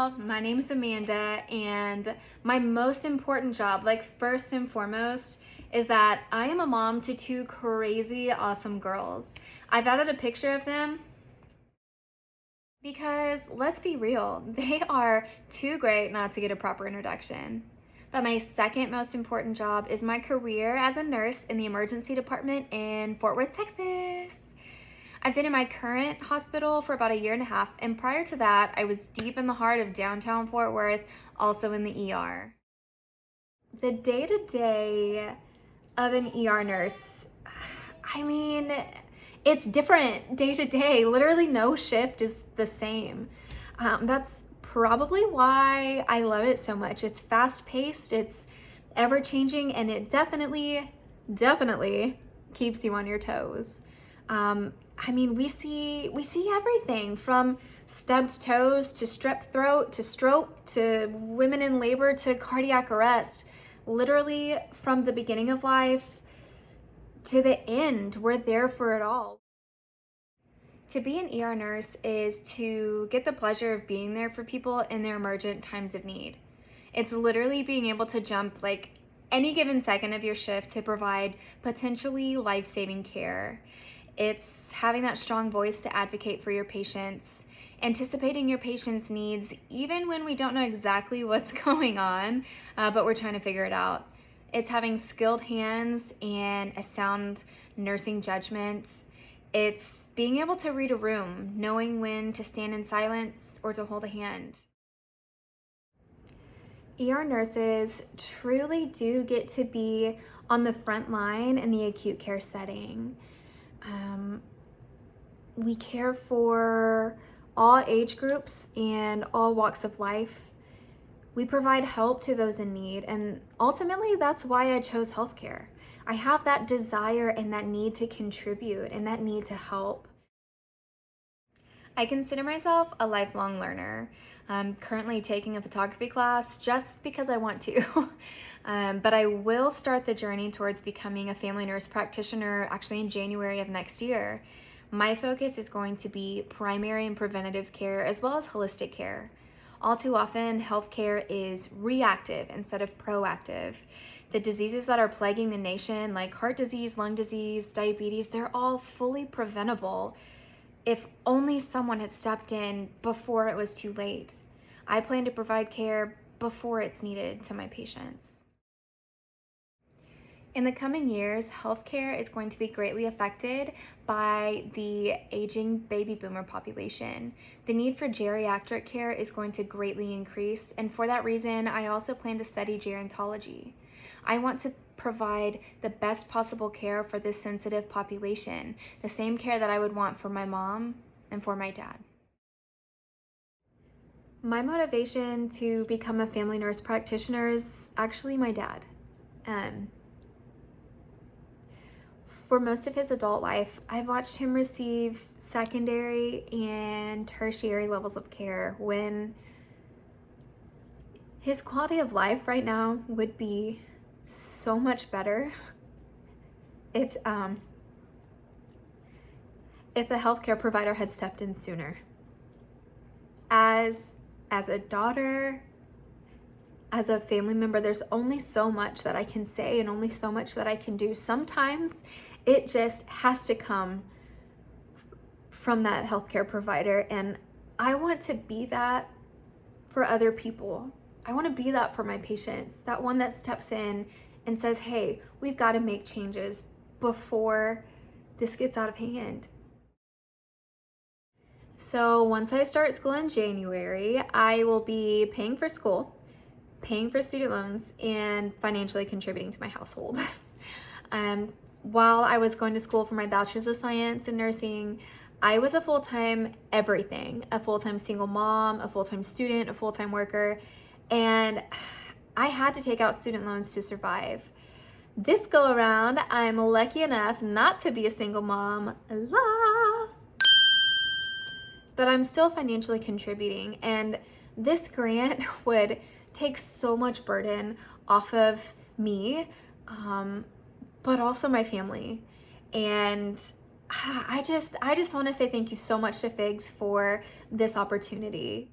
y'all. My name's Amanda, and my most important job, like first and foremost, is that I am a mom to two crazy awesome girls. I've added a picture of them because let's be real, they are too great not to get a proper introduction. But my second most important job is my career as a nurse in the emergency department in Fort Worth, Texas. I've been in my current hospital for about a year and a half, and prior to that, I was deep in the heart of downtown Fort Worth, also in the ER. The day-to-day of an ER nurse, I mean, it's different day to day. Literally no shift is the same. That's probably why I love it so much. It's fast-paced, it's ever-changing, and it definitely keeps you on your toes. We see everything from stubbed toes to strep throat to stroke to women in labor to cardiac arrest. Literally from the beginning of life to the end, we're there for it all. To be an ER nurse is to get the pleasure of being there for people in their emergent times of need. It's literally being able to jump like any given second of your shift to provide potentially life-saving care. It's having that strong voice to advocate for your patients, anticipating your patients' needs, even when we don't know exactly what's going on, but we're trying to figure it out. It's having skilled hands and a sound nursing judgment. It's being able to read a room, knowing when to stand in silence or to hold a hand. ER nurses truly do get to be on the front line in the acute care setting. We care for all age groups and all walks of life. We provide help to those in need, and ultimately that's why I chose healthcare. I have that desire and that need to contribute and that need to help. I consider myself a lifelong learner. I'm currently taking a photography class just because I want to. But I will start the journey towards becoming a family nurse practitioner actually in January of next year. My focus is going to be primary and preventative care as well as holistic care. All too often, healthcare is reactive instead of proactive. The diseases that are plaguing the nation, like heart disease, lung disease, diabetes, they're all fully preventable if only someone had stepped in before it was too late. I plan to provide care before it's needed to my patients. In the coming years, healthcare is going to be greatly affected by the aging baby boomer population. The need for geriatric care is going to greatly increase, and for that reason, I also plan to study gerontology. I want to provide the best possible care for this sensitive population, the same care that I would want for my mom and for my dad. My motivation to become a family nurse practitioner is actually my dad. For most of his adult life, I've watched him receive secondary and tertiary levels of care when his quality of life right now would be so much better if the healthcare provider had stepped in sooner. As a daughter, as a family member, there's only so much that I can say and only so much that I can do. Sometimes it just has to come from that healthcare provider, and I want to be that for other people. I want to be that for my patients, that one that steps in and says, hey, we've got to make changes before this gets out of hand. So once I start school in January, I will be paying for school, paying for student loans, and financially contributing to my household. While I was going to school for my bachelor's of science in nursing, I was a full-time everything, a full-time single mom, a full-time student, a full-time worker, and I had to take out student loans to survive. This go around, I'm lucky enough not to be a single mom, but I'm still financially contributing, and this grant would take so much burden off of me, but also my family. And I just want to say thank you so much to FIGS for this opportunity.